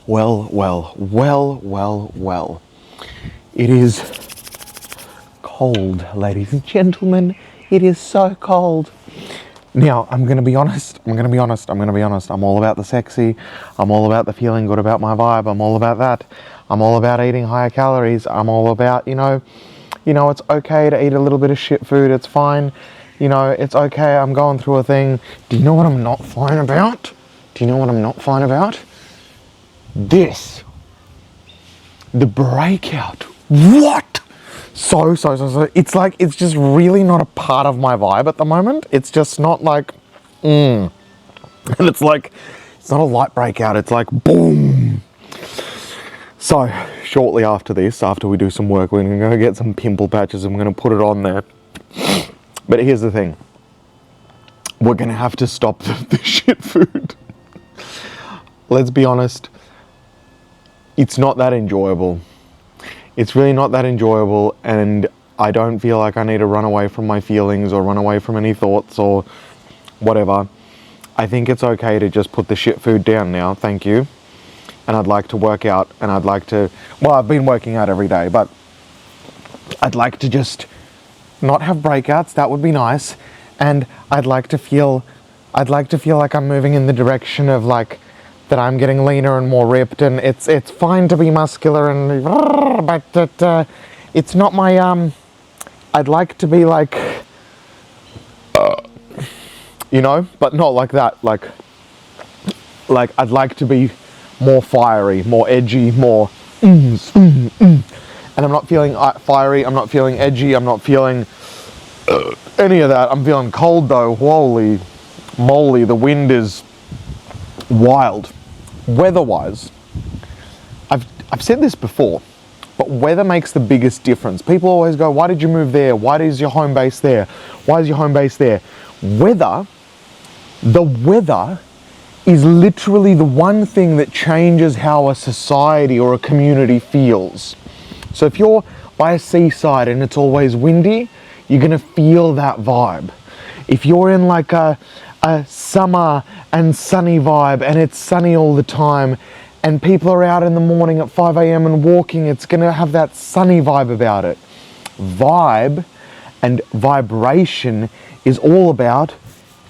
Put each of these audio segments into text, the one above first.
Well. It is cold, ladies and gentlemen. It is so cold. Now, I'm going to be honest. I'm all about the sexy. I'm all about the feeling good about my vibe. I'm all about that. I'm all about eating higher calories. I'm all about, it's okay to eat a little bit of shit food. It's fine. It's okay. I'm going through a thing. Do you know what I'm not fine about? This. The breakout. What? So. It's like, it's just really not a part of my vibe at the moment. It's just not like, And it's like, it's not a light breakout. It's like, boom. So, shortly after this, after we do some work, we're going to go get some pimple patches and we're going to put it on there. But here's the thing. We're going to have to stop the shit food. Let's be honest. It's not that enjoyable. It's really not that enjoyable, and I don't feel like I need to run away from my feelings or run away from any thoughts or whatever. I think it's okay to just put the shit food down now, thank you. And I'd like to work out, and I've been working out every day, but I'd like to just not have breakouts, that would be nice. And I'd like to feel like I'm moving in the direction of like, that I'm getting leaner and more ripped, and it's fine to be muscular and but it's not my I'd like to be like but not like that, like I'd like to be more fiery, more edgy, more and I'm not feeling fiery, I'm not feeling edgy, I'm not feeling any of that. I'm feeling cold though. Holy moly, the wind is wild. Weather-wise, I've said this before, but weather makes the biggest difference. People always go, why did you move there? Why is your home base there? Why is your home base there? The weather is literally the one thing that changes how a society or a community feels. So if you're by a seaside and it's always windy, you're gonna feel that vibe. If you're in like a summer and sunny vibe and it's sunny all the time and people are out in the morning at 5 a.m. and walking, it's going to have that sunny vibe about it. Vibe and vibration is all about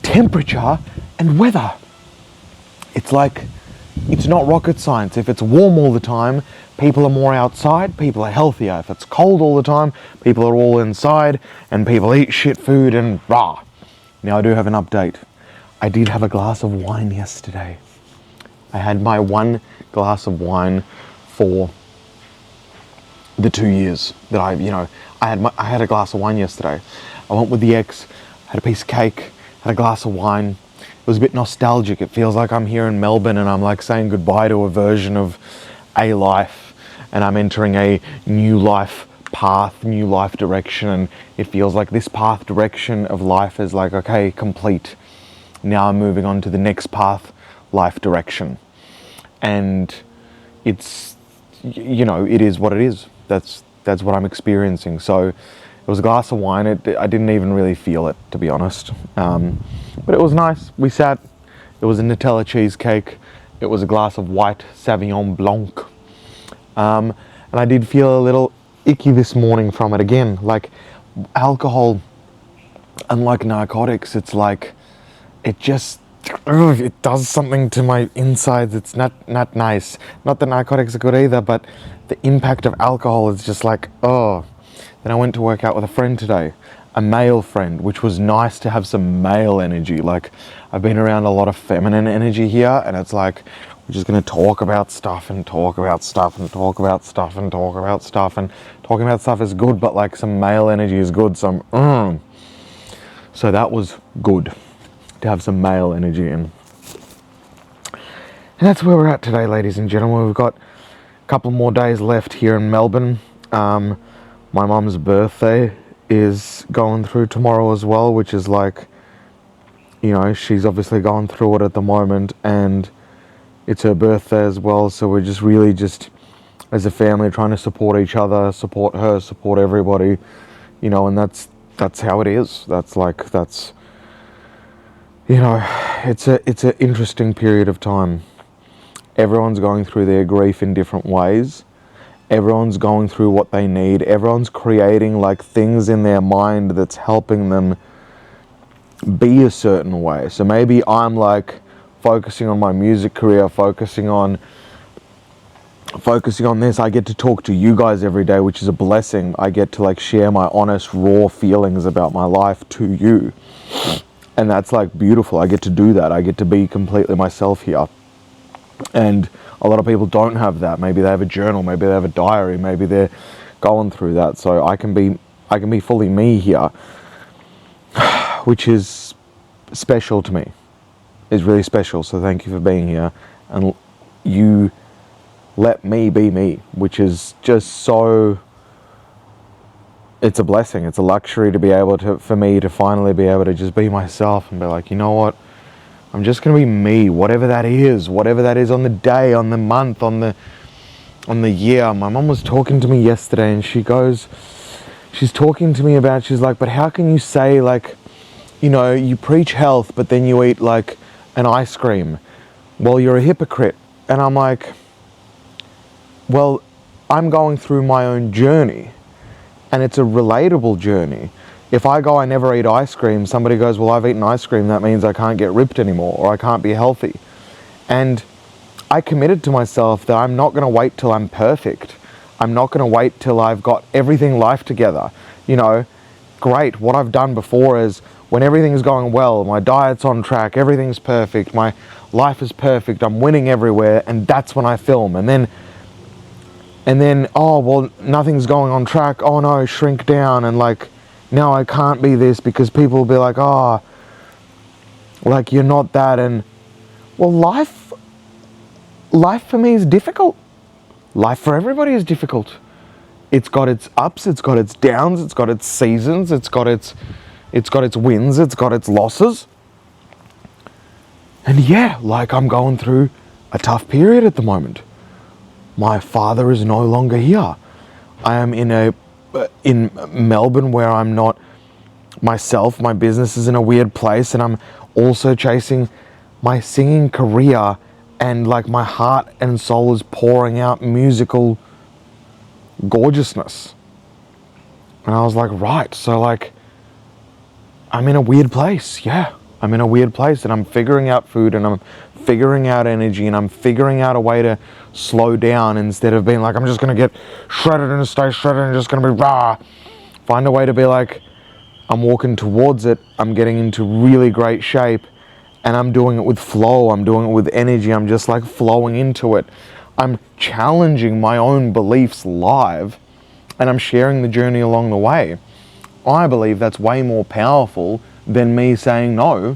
temperature and weather. It's like, it's not rocket science. If it's warm all the time, people are more outside, people are healthier. If it's cold all the time, people are all inside and people eat shit food and rah. Now I do have an update. I did have a glass of wine yesterday. I had my one glass of wine for the 2 years that I had a glass of wine yesterday. I went with the ex, had a piece of cake, had a glass of wine. It was a bit nostalgic. It feels like I'm here in Melbourne and I'm like saying goodbye to a version of a life, and I'm entering a new life path, new life direction, and it feels like this path direction of life is like, okay, complete. Now I'm moving on to the next path, life direction. And it's, it is what it is. That's what I'm experiencing. So it was a glass of wine. I didn't even really feel it, to be honest. But it was nice. We sat. It was a Nutella cheesecake. It was a glass of white Sauvignon Blanc. And I did feel a little icky this morning from it again. Like alcohol, unlike narcotics, it's like, it does something to my insides. It's not nice. Not that narcotics are good either, but the impact of alcohol is just like, oh. Then I went to work out with a friend today, a male friend, which was nice to have some male energy. Like, I've been around a lot of feminine energy here, and it's like, we're just going to talk about stuff and talk about stuff and talk about stuff and talk about stuff, and talking about stuff is good, but like some male energy is good. So that was good, to have some male energy in. And that's where we're at today, ladies and gentlemen. We've got a couple more days left here in Melbourne. My mum's birthday is going through tomorrow as well, which is like, she's obviously going through it at the moment, and it's her birthday as well. So we're just really as a family trying to support each other, support her, support everybody, and that's how it is. It's an interesting period of time. Everyone's going through their grief in different ways. Everyone's going through what they need. Everyone's creating like things in their mind that's helping them be a certain way. So maybe I'm like focusing on my music career, focusing on this. I get to talk to you guys every day, which is a blessing. I get to like share my honest, raw feelings about my life to you. And that's like beautiful. I get to do that. I get to be completely myself here. And a lot of people don't have that. Maybe they have a journal, maybe they have a diary, maybe they're going through that. So I can be fully me here, which is special to me. Is really special. So thank you for being here. And you let me be me, which is just so, it's a blessing. It's a luxury to be able to, for me to finally be able to just be myself and be like, you know what? I'm just going to be me, whatever that is on the day, on the month, on the year. My mum was talking to me yesterday and she's talking to me about, she's like, but how can you say like, you know, you preach health, but then you eat like an ice cream? Well, you're a hypocrite. And I'm like, well, I'm going through my own journey and it's a relatable journey. If I go, I never eat ice cream, somebody goes, well, I've eaten ice cream, that means I can't get ripped anymore or I can't be healthy. And I committed to myself that I'm not going to wait till I'm perfect. I'm not going to wait till I've got everything life together. You know, great. What I've done before is when everything's going well, my diet's on track, everything's perfect, my life is perfect, I'm winning everywhere, and that's when I film. And then, oh, well, nothing's going on track. Oh no, shrink down. And like, now I can't be this because people will be like, oh, like you're not that. And well, life for me is difficult. Life for everybody is difficult. It's got its ups, it's got its downs, it's got its seasons, it's got its wins, it's got its losses. And yeah, like I'm going through a tough period at the moment. My father is no longer here. I am in Melbourne where I'm not myself. My business is in a weird place and I'm also chasing my singing career and like my heart and soul is pouring out musical gorgeousness. And I was like, right, so like I'm in a weird place. Yeah, I'm in a weird place and I'm figuring out food and I'm figuring out energy and I'm figuring out a way to slow down instead of being like, I'm just going to get shredded and stay shredded and just going to be rah. Find a way to be like, I'm walking towards it. I'm getting into really great shape and I'm doing it with flow. I'm doing it with energy. I'm just like flowing into it. I'm challenging my own beliefs live and I'm sharing the journey along the way. I believe that's way more powerful than me saying, no,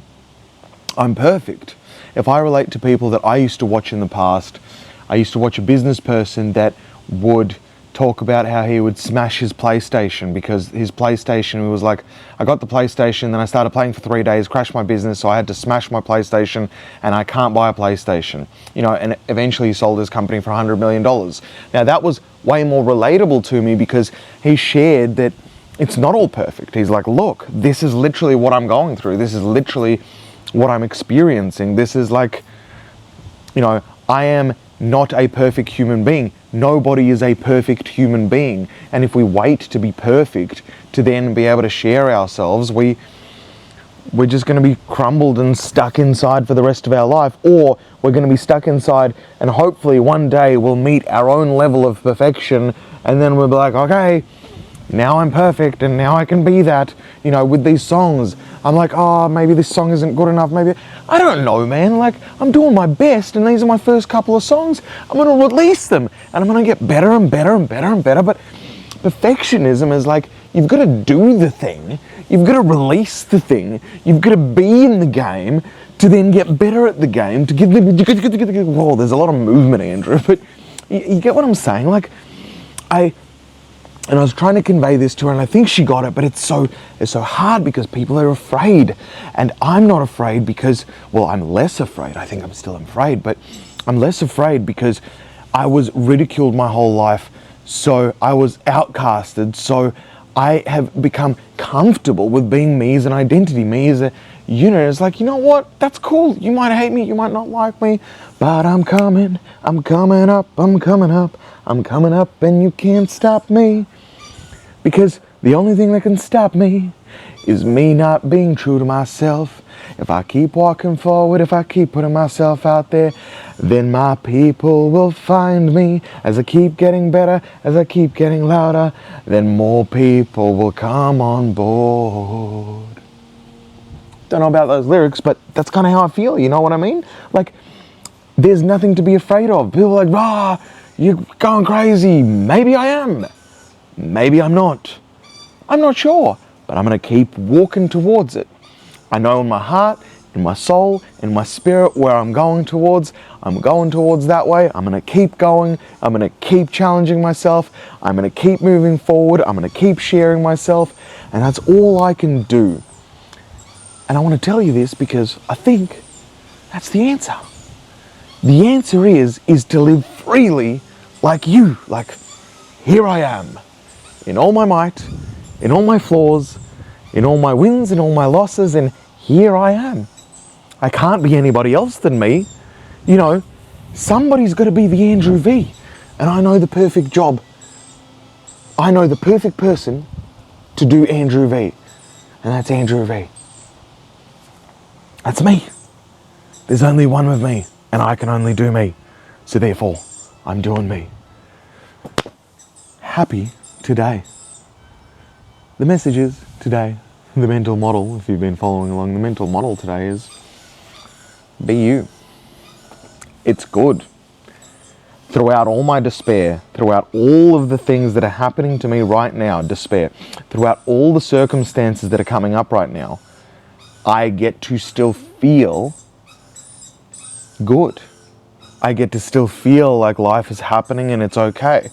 I'm perfect. If I relate to people that I used to watch in the past, I used to watch a business person that would talk about how he would smash his PlayStation because his PlayStation, he was like, I got the PlayStation, then I started playing for 3 days, crashed my business, so I had to smash my PlayStation and I can't buy a PlayStation. You know, and eventually he sold his company for $100 million. Now that was way more relatable to me because he shared that it's not all perfect. He's like, look, this is literally what I'm going through. This is literally what I'm experiencing. This is like, you know, I am not a perfect human being. Nobody is a perfect human being. And if we wait to be perfect to then be able to share ourselves, we're just going to be crumbled and stuck inside for the rest of our life, or we're going to be stuck inside and hopefully one day we'll meet our own level of perfection and then we'll be like, okay, now I'm perfect and now I can be that. You know, with these songs, I'm like, oh, maybe this song isn't good enough. Maybe, I don't know, man. Like, I'm doing my best and these are my first couple of songs. I'm going to release them and I'm going to get better and better and better and better. But perfectionism is like, you've got to do the thing. You've got to release the thing. You've got to be in the game to then get better at the game, to get the, whoa, there's a lot of movement, Andrew, but you get what I'm saying? Like, and I was trying to convey this to her and I think she got it, but it's so hard because people are afraid. And I'm not afraid because, well, I'm less afraid. I think I'm still afraid, but I'm less afraid because I was ridiculed my whole life. So I was outcasted. So I have become comfortable with being me as an identity, me as a unit. It's like, you know what? That's cool. You might hate me, you might not like me, but I'm coming up, I'm coming up, I'm coming up, and you can't stop me. Because the only thing that can stop me is me not being true to myself. If I keep walking forward, if I keep putting myself out there, then my people will find me. As I keep getting better, as I keep getting louder, then more people will come on board. Don't know about those lyrics, but that's kind of how I feel, you know what I mean? Like, there's nothing to be afraid of. People are like, rah, you're going crazy. Maybe I am. Maybe I'm not. I'm not sure, but I'm going to keep walking towards it. I know in my heart, in my soul, in my spirit where I'm going towards. I'm going towards that way. I'm going to keep going. I'm going to keep challenging myself. I'm going to keep moving forward. I'm going to keep sharing myself. And that's all I can do. And I want to tell you this because I think that's the answer. The answer is to live freely like you. Like, here I am. In all my might, in all my flaws, in all my wins and all my losses, and here I am. I can't be anybody else than me. You know, somebody's got to be the Andrew V. And I know the perfect job. I know the perfect person to do Andrew V. And that's Andrew V. That's me. There's only one of me, and I can only do me. So therefore, I'm doing me. Happy today. The message is today, the mental model, if you've been following along, the mental model today is be you. It's good. Throughout all my despair, throughout all of the things that are happening to me right now, despair, throughout all the circumstances that are coming up right now, I get to still feel good. I get to still feel like life is happening and it's okay.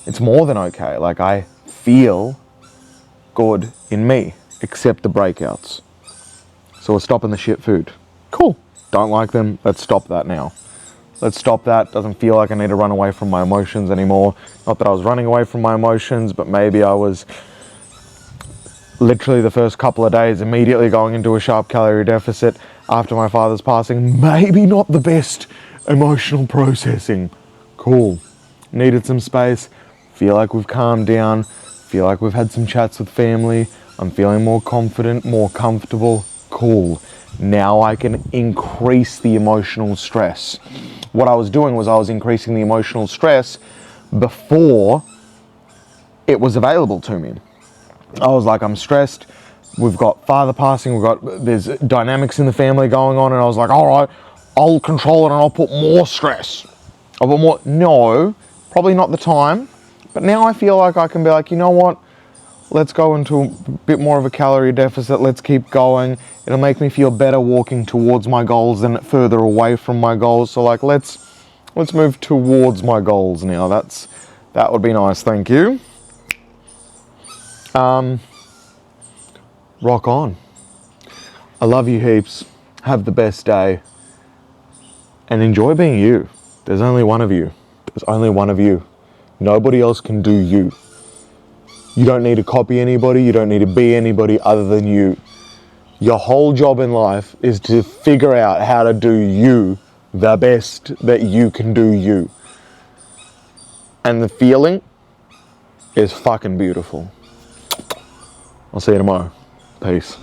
It's more than okay. Like, I feel good in me, except the breakouts. So we're stopping the shit food. Cool. Don't like them. Let's stop that now. Let's stop that. Doesn't feel like I need to run away from my emotions anymore. Not that I was running away from my emotions, but maybe I was literally the first couple of days immediately going into a sharp calorie deficit after my father's passing. Maybe not the best emotional processing. Cool. Needed some space. Feel like we've calmed down. Feel like we've had some chats with family. I'm feeling more confident, more comfortable. Cool. Now I can increase the emotional stress. What I was doing was I was increasing the emotional stress before it was available to me. I was like, I'm stressed. We've got father passing. There's dynamics in the family going on. And I was like, all right, I'll control it and I'll put more stress. I'll put more. No, probably not the time. But now I feel like I can be like, you know what? Let's go into a bit more of a calorie deficit. Let's keep going. It'll make me feel better walking towards my goals than further away from my goals. So like, let's move towards my goals now. That would be nice. Thank you. Rock on. I love you heaps. Have the best day. And enjoy being you. There's only one of you. There's only one of you. Nobody else can do you. You don't need to copy anybody. You don't need to be anybody other than you. Your whole job in life is to figure out how to do you the best that you can do you. And the feeling is fucking beautiful. I'll see you tomorrow. Peace.